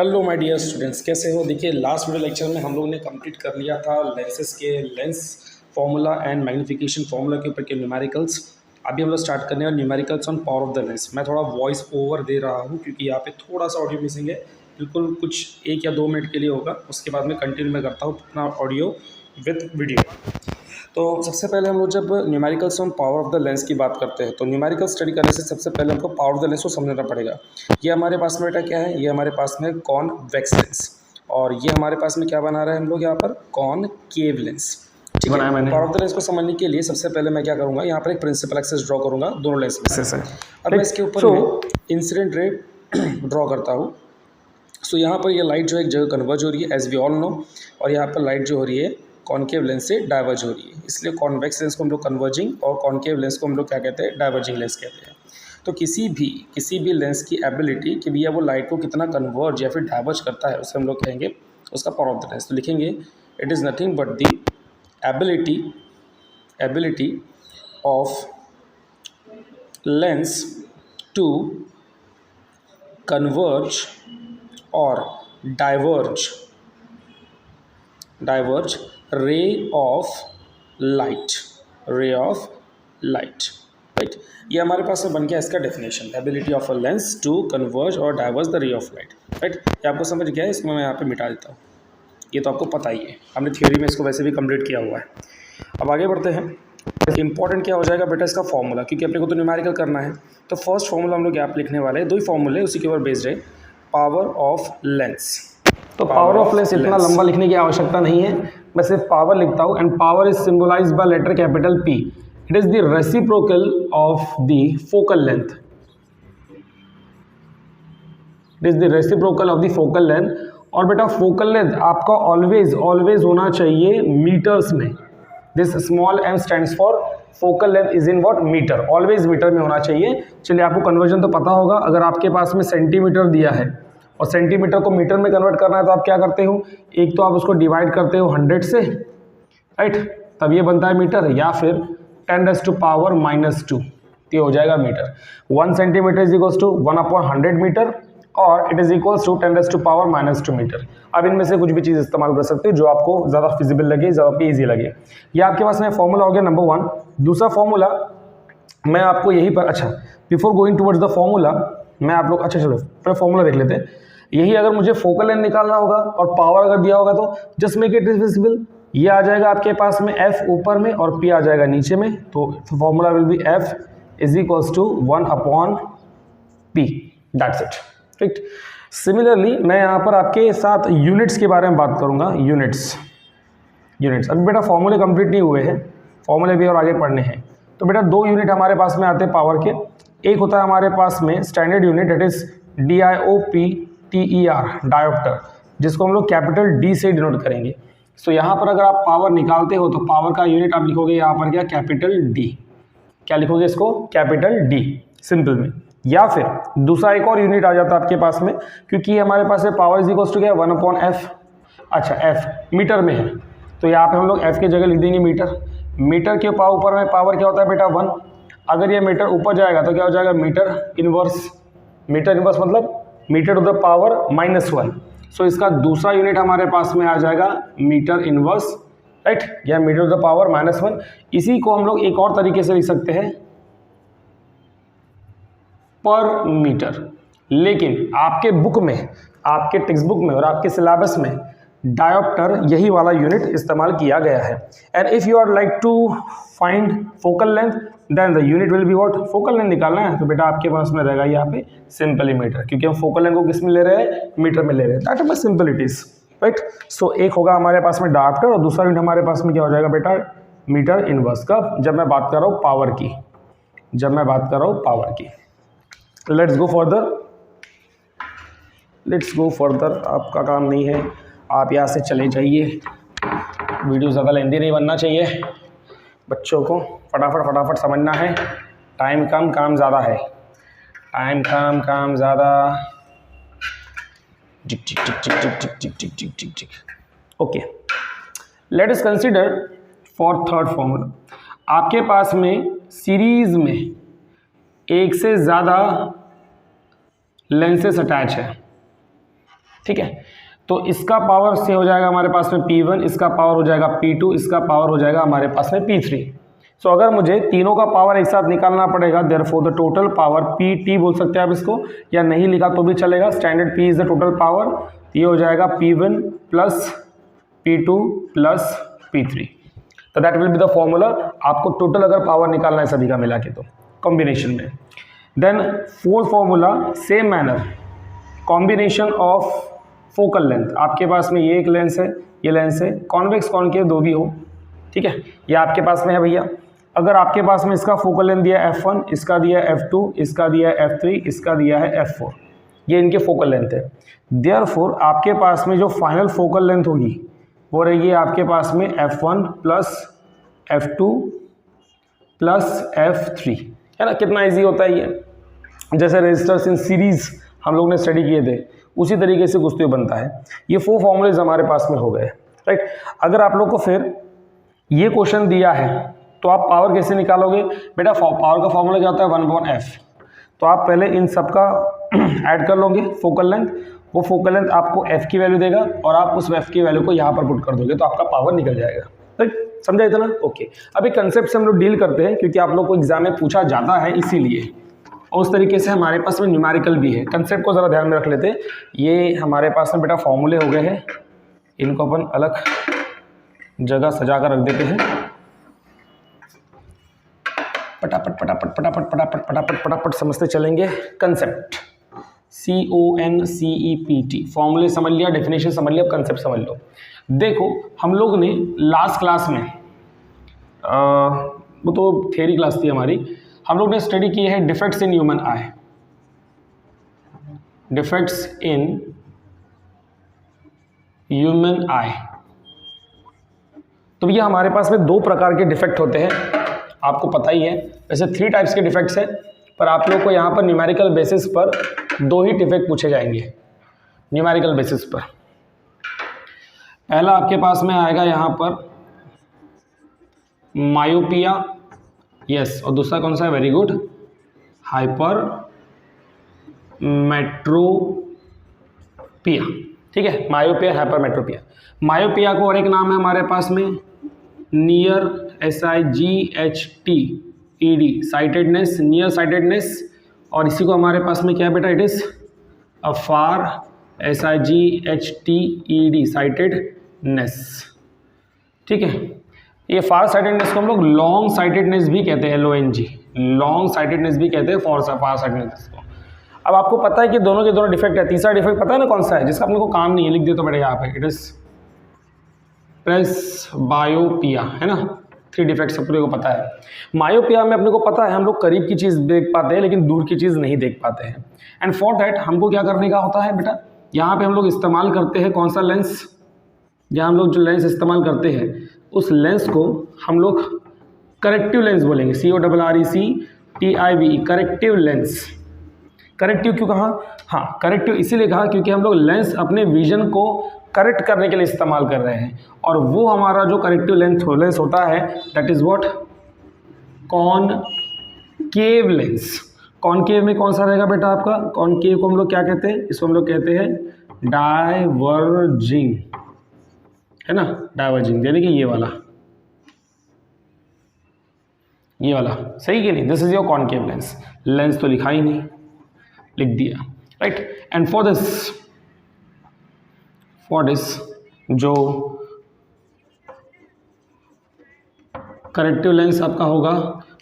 Hello my dear students, कैसे हो। देखिए, लास्ट वीडियो लेक्चर में हम लोगों ने कंप्लीट कर लिया था लेंसेज के lens formula and magnification formula के ऊपर के न्यूमेरिकल्स। अभी हम लोग स्टार्ट करने हैं numericals on power of the lens. मैं थोड़ा वॉइस ओवर दे रहा हूँ क्योंकि यहाँ पे थोड़ा सा ऑडियो मिसिंग है, बिल्कुल कुछ 1 या 2 मिनट के लिए होगा। उसके बाद में कंटिन्यू मैं करता हूँ अपना ऑडियो विद वीडियो। तो सबसे पहले हम लोग जब numericals on power of the lens की बात करते हैं तो न्यूमेरिकल स्टडी करने से सबसे पहले हमको पावर ऑफ द लेंस को समझना पड़ेगा। ये हमारे पास में बेटा क्या है, ये हमारे पास में कॉन्वेक्स लेंस, और ये हमारे पास में क्या बना रहे हैं हम लोग यहाँ पर, कॉनकेव लेंस। ठीक है, पावर ऑफ द लेंस को समझने के लिए सबसे पहले मैं क्या करूँगा, यहाँ पर एक प्रिंसिपल एक्सेस ड्रॉ करूँगा दोनों लेंस में से। अब मैं इसके ऊपर में इंसिडेंट रे ड्रॉ करता हूँ। सो यहाँ पर ये लाइट जो है एक जगह कन्वर्ज हो रही है एज वी ऑल नो, और यहाँ पर लाइट जो हो रही है कॉनकेव लेंस से डाइवर्ज हो रही है, इसलिए कॉन्वेक्स लेंस को हम लोग कन्वर्जिंग और कॉनकेव लेंस को हम लोग क्या कहते हैं, डाइवर्जिंग लेंस कहते हैं। तो किसी भी लेंस की एबिलिटी कि भैया वो लाइट को कितना कन्वर्ज या फिर डाइवर्ज करता है, उसे हम लोग कहेंगे उसका पावर ऑफ द लेंस। तो लिखेंगे it is nothing but the ability of lens to converge और diverge ray of light, right. ये हमारे पास में बन गया इसका definition, ability of a lens to converge और diverge the ray of light, right. ये आपको समझ गया है, इसको मैं यहाँ पे मिटा देता हूँ, ये तो आपको पता ही है, हमने थ्योरी में इसको वैसे भी कंप्लीट किया हुआ है। अब आगे बढ़ते हैं। इंपॉर्टेंट क्या हो जाएगा बेटा, इसका फॉर्मूला, क्योंकि अपने को तो न्यूमेरिकल करना है। तो फर्स्ट फॉर्मूला हम लोग यहाँ पे लिखने वाले हैं, 2 ही फॉर्मूले उसी के ऊपर बेस्ड है, पावर ऑफ लेंस। तो पावर ऑफ लेंस इतना लंबा लिखने की आवश्यकता नहीं है, मैं सिर्फ पावर लिखता हूँ। And power is symbolized by letter capital P। It is the reciprocal of the focal length. It is the reciprocal of the focal length. और बेटा फोकल लेंथ आपका ऑलवेज होना चाहिए मीटर्स में। This small m stands for focal length is in what, metre, always metre में होना चाहिए। चलिए, आपको कन्वर्जन तो पता होगा, अगर आपके पास में सेंटीमीटर दिया है और सेंटीमीटर को मीटर में कन्वर्ट करना है तो आप क्या करते हो, एक तो आप उसको डिवाइड करते हो 100 से, राइट, तब ये बनता है मीटर, या फिर 10⁻⁻², ये हो जाएगा metre. 1 centimetre is equals to 1/100 metre, और it is equals to 10⁻⁻² metre. अब इनमें से कुछ भी चीज़ इस्तेमाल कर सकते हो जो आपको ज़्यादा फिजिबल लगे, ज़्यादा ईजी लगे। ये आपके पास में फॉर्मूला हो गया नंबर 1। दूसरा फॉर्मूला मैं आपको यहीं पर, अच्छा, before going towards the formula मैं आप लोग, अच्छा चलो पहले फॉर्मूला देख लेते हैं। यही अगर मुझे फोकल लेंथ निकालना होगा और पावर अगर दिया होगा तो जस्ट मेक इट विजिबल। ये आ जाएगा आपके पास में F ऊपर में और P आ जाएगा नीचे में, तो formula will be F is equals to 1/P, that's it, right. Similarly मैं यहाँ पर आपके साथ यूनिट्स के बारे में बात करूँगा। यूनिट्स अभी बेटा फॉर्मूले कंप्लीट नहीं हुए हैं, फॉर्मूले भी और आगे पढ़ने हैं। तो बेटा 2 यूनिट हमारे पास में आते हैं पावर के। एक होता है हमारे पास में standard unit, that is DIOPTER, dioptre, जिसको हम लोग कैपिटल D से डिनोट करेंगे। सो यहाँ पर अगर आप पावर निकालते हो तो पावर का यूनिट आप लिखोगे यहाँ पर क्या, कैपिटल D। क्या लिखोगे इसको, कैपिटल D, सिंपल में। या फिर दूसरा एक और यूनिट आ जाता है आपके पास में, क्योंकि हमारे पास है पावर इज इक्वल्स टू क्या, 1/F। अच्छा, F मीटर में है तो यहाँ पे हम लोग F की जगह लिख देंगे मीटर। मीटर के ऊपर में पावर क्या होता है बेटा, 1। अगर ये मीटर ऊपर जाएगा तो क्या हो जाएगा, मीटर इनवर्स। मीटर इनवर्स मतलब मीटर टू द पावर -1। सो इसका दूसरा यूनिट हमारे पास में आ जाएगा मीटर इनवर्स, राइट, या मीटर टू द पावर -1। इसी को हम लोग एक और तरीके से लिख सकते हैं, पर मीटर। लेकिन आपके बुक में, आपके टेक्स्ट बुक में और आपके सिलेबस में डायोप्टर यही वाला यूनिट इस्तेमाल किया गया है। And if you are like to find focal length then the unit will be what, focal length निकालना है तो बेटा आपके पास में रहेगा यहाँ पे सिंपली मीटर, क्योंकि हम फोकल लेंथ को किस में ले रहे हैं, मीटर में ले रहे हैं। That is simple it is, right. So एक होगा हमारे पास में डायोप्टर और दूसरा यूनिट हमारे पास में क्या हो जाएगा बेटा, मीटर इनवर्स। कब, जब मैं बात कर रहा हूँ पावर की, लेट्स गो फर्दर। आपका काम नहीं है, आप यहाँ से चले जाइए, वीडियो ज़्यादा लेंदी नहीं बनना चाहिए, बच्चों को फटाफट समझना है। टाइम कम काम ज़्यादा है, टाइम कम काम ज़्यादा। Okay, let us consider for third formula. आपके पास में सीरीज में एक से ज़्यादा लेंसेस अटैच है, ठीक है। तो इसका पावर से हो जाएगा हमारे पास में P1, इसका पावर हो जाएगा P2, इसका पावर हो जाएगा हमारे पास में P3। सो अगर मुझे तीनों का पावर एक साथ निकालना पड़ेगा, therefore the total power PT बोल सकते हैं आप इसको, या नहीं लिखा तो भी चलेगा, standard P is the total power. ये हो जाएगा P1 plus P2 plus P3। तो that will be the formula. आपको टोटल अगर पावर निकालना है सभी का मिला के तो कॉम्बिनेशन में। Then fourth formula, same manner, combination of focal length. आपके पास में ये एक लेंस है, ये लेंस है, कॉन्वेक्स कॉनकेव दो भी हो, ठीक है, ये आपके पास में है भैया। अगर आपके पास में इसका फोकल लेंथ दिया है F1, इसका दिया है F2, इसका दिया है F3, इसका दिया है F4, ये इनके फोकल लेंथ है। देयरफॉर आपके पास में जो फाइनल फोकल लेंथ होगी वो रहेगी आपके पास में F1 plus F2 plus F3, है ना। कितना ईजी होता है ये, जैसे रेजिस्टर्स इन सीरीज हम लोग ने स्टडी किए थे उसी तरीके से कुछ तो बनता है। ये 4 फॉर्मूलेज हमारे पास में हो गए, राइट। अगर आप लोग को फिर ये क्वेश्चन दिया है तो आप पावर कैसे निकालोगे बेटा? पावर का फॉर्मूला क्या होता है? 1/f। तो आप पहले इन सब का ऐड कर लोगे फोकल लेंथ, वो फोकल लेंथ आपको f की वैल्यू देगा और आप उस f की वैल्यू को यहाँ पर पुट कर दोगे तो आपका पावर निकल जाएगा, राइट। समझा इतना? ओके। अभी कंसेप्ट से हम लोग डील करते हैं क्योंकि आप लोग को एग्जाम में पूछा जाता है इसीलिए, और उस तरीके से हमारे पास में न्यूमेरिकल भी है। कंसेप्ट को ज़रा ध्यान में रख लेते हैं। ये हमारे पास में बेटा फॉर्मूले हो गए हैं, इनको अपन अलग जगह सजा कर रख देते हैं। पटापट पटापट पटापट पटापट पटापट पटापट समझते चलेंगे। कंसेप्ट, CONCEPT, फॉर्मूले समझ लिया, डेफिनेशन समझ लिया, कंसेप्ट समझ लो। देखो हम लोग ने लास्ट क्लास में वो तो थ्योरी क्लास थी हमारी, हम लोग ने स्टडी की है defects in human I. Defects in human आई। तो ये हमारे पास में 2 प्रकार के डिफेक्ट होते हैं, आपको पता ही है। वैसे 3 टाइप्स के डिफेक्ट्स हैं, पर आप लोग को यहाँ पर न्यूमेरिकल बेसिस पर 2 ही डिफेक्ट पूछे जाएंगे न्यूमेरिकल बेसिस पर। पहला आपके पास में आएगा यहाँ पर मायोपिया, यस, और दूसरा कौन सा है? वेरी गुड, हाइपर मेट्रोपिया, ठीक है। Myopia, hyper मेट्रोपिया। मायोपिया को और एक नाम है हमारे पास में near, SIGHTED, sightedness, near sightedness. और इसी को हमारे पास में क्या है बेटा? It is afar, SIGHTED, sightedness, ठीक है। ये फार साइटेडनेस को हम लोग लॉन्ग साइटेडनेस भी कहते हैं, LONG, लॉन्ग साइटेडनेस भी कहते हैं फार साइटेडनेस को। अब आपको पता है कि दोनों के दोनों डिफेक्ट है। तीसरा डिफेक्ट पता है ना कौन सा है, जिसका अपने को काम नहीं है, लिख दे तो बेटा यहाँ पे, इट इज प्रेसबायोपिया, है ना। 3 डिफेक्ट्स अपने को पता है। मायोपिया में अपने को पता है हम लोग करीब की चीज़ देख पाते हैं लेकिन दूर की चीज़ नहीं देख पाते हैं। एंड फॉर दैट हमको क्या करने का होता है बेटा? यहाँ पे हम लोग इस्तेमाल करते हैं कौन सा लेंस? यहाँ हम लोग जो लेंस इस्तेमाल करते हैं उस लेंस को हम लोग करेक्टिव लेंस बोलेंगे, CORRECTIVE, करेक्टिव लेंस। करेक्टिव क्यों कहा? हाँ, करेक्टिव इसीलिए कहा क्योंकि हम लोग लेंस अपने विजन को करेक्ट करने के लिए इस्तेमाल कर रहे हैं, और वो हमारा जो करेक्टिव लेंस होता है that is what? Concave lens. Concave में कौन सा रहेगा बेटा आपका? कॉनकेव को हम लोग क्या कहते हैं? इसको हम लोग कहते हैं डाइवर्जिंग, है ना, डाइवर्जिंग, यानी कि ये वाला सही कि नहीं? This is your concave lens. Lens तो लिखा ही नहीं, लिख दिया, राइट। एंड फॉर दिस जो करेक्टिव लेंस आपका होगा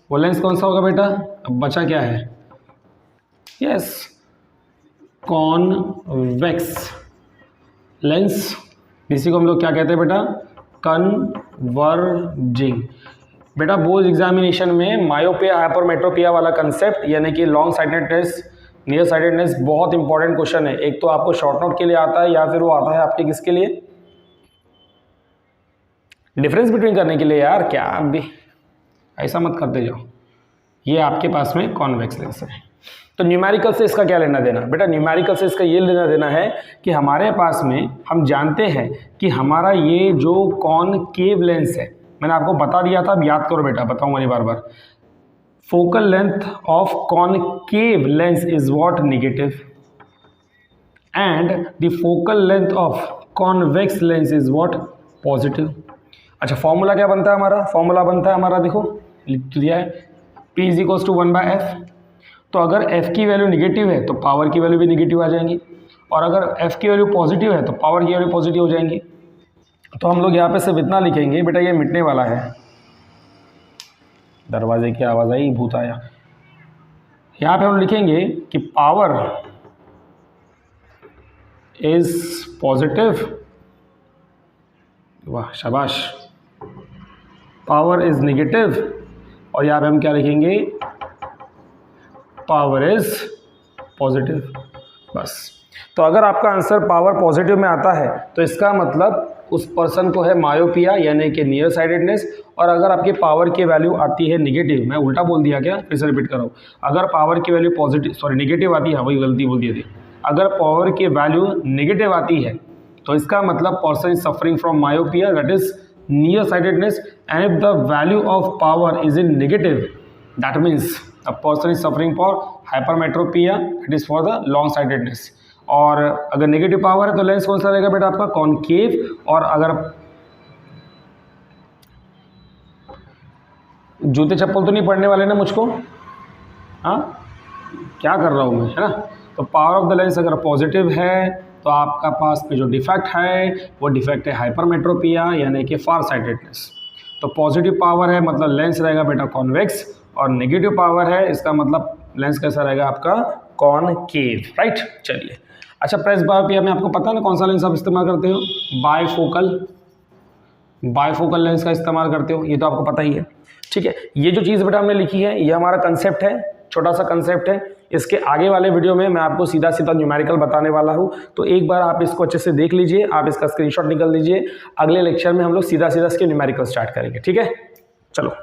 वो लेंस कौन सा होगा बेटा? अब बचा क्या है? Yes, convex lens. इसी को हम लोग क्या कहते हैं बेटा? कन्वर्जिंग। बेटा बोर्ड एग्जामिनेशन में मायोपिया, हाइपरमेट्रोपिया वाला कंसेप्ट यानी कि लॉन्ग साइटेडनेस, नियर साइटेडनेस बहुत इंपॉर्टेंट क्वेश्चन है। एक तो आपको शॉर्ट नोट के लिए आता है या फिर वो आता है आपके किसके लिए? डिफरेंस बिटवीन करने के लिए। यार क्या आप भी ऐसा मत करते जाओ। ये आपके पास में कॉन्वेक्स लेंस है। तो न्यूमेरिकल से इसका क्या लेना देना बेटा? न्यूमेरिकल से इसका ये लेना देना है कि हमारे पास में हम जानते हैं कि हमारा ये जो कॉनकेव लेंस है, मैंने आपको बता दिया था, अब याद करो बेटा, बताऊंगा नहीं बार बार। Focal length of concave lens is what? Negative. And the focal length of convex lens is what, positive. अच्छा फॉर्मूला क्या बनता है हमारा, फॉर्मूला बनता है हमारा, देखो लिख दिया है, P is equals to 1/f। तो अगर f की वैल्यू निगेटिव है तो पावर की वैल्यू भी निगेटिव आ जाएंगी, और अगर f की वैल्यू पॉजिटिव है तो पावर की वैल्यू पॉजिटिव हो जाएंगी। तो हम लोग यहाँ पे सिर्फ इतना लिखेंगे, बेटा ये मिटने वाला है, दरवाजे की आवाज़ आई, भूत आया। यहाँ पे हम लिखेंगे कि पावर इज पॉजिटिव, वाह शाबाश, पावर इज नेगेटिव, और यहाँ पे हम क्या लिखेंगे, पावर इज पॉजिटिव, बस। तो अगर आपका आंसर पावर पॉजिटिव में आता है तो इसका मतलब उस पर्सन को है मायोपिया यानी कि नियर साइडेडनेस, और अगर आपकी पावर की वैल्यू आती है निगेटिव, मैं उल्टा बोल दिया क्या, फिर से रिपीट कर रहा हूँ, अगर पावर की वैल्यू पॉजिटिव सॉरी निगेटिव आती है, वही गलती बोल दी थी, अगर पावर की वैल्यू निगेटिव आती है तो इसका मतलब person is suffering from myopia, that is near sidedness, and if the value of power is in negative, that means a person is suffering for hypermetropia, it is for the long sidedness. और अगर negative power है तो lens कौन सा रहेगा बेटा आपका, concave. और अगर जूते चप्पल तो नहीं पड़ने वाले ना मुझको, हाँ क्या कर रहा हूँ मैं, है ना। तो पावर ऑफ द लेंस अगर पॉजिटिव है तो आपका पास में जो डिफेक्ट है वो डिफेक्ट है हाइपरमेट्रोपिया यानी कि फार साइडेडनेस। तो पॉजिटिव पावर है मतलब लेंस रहेगा बेटा कॉन्वेक्स, और नेगेटिव पावर है इसका मतलब लेंस कैसा रहेगा आपका, कॉनकेव, राइट। चलिए अच्छा, प्रेस बायोपिया में आपको पता है ना कौन सा लेंस आप इस्तेमाल करते हो, बायफोकल लेंस का इस्तेमाल करते हो, ये तो आपको पता ही है, ठीक है। ये जो चीज़ बेटा हमने लिखी है ये हमारा कंसेप्ट है, छोटा सा कंसेप्ट है। इसके आगे वाले वीडियो में मैं आपको सीधा सीधा न्यूमेरिकल बताने वाला हूँ, तो एक बार आप इसको अच्छे से देख लीजिए, आप इसका स्क्रीनशॉट निकाल लीजिए। अगले लेक्चर में हम लोग सीधा सीधा इसके न्यूमेरिकल स्टार्ट करेंगे, ठीक है। चलो।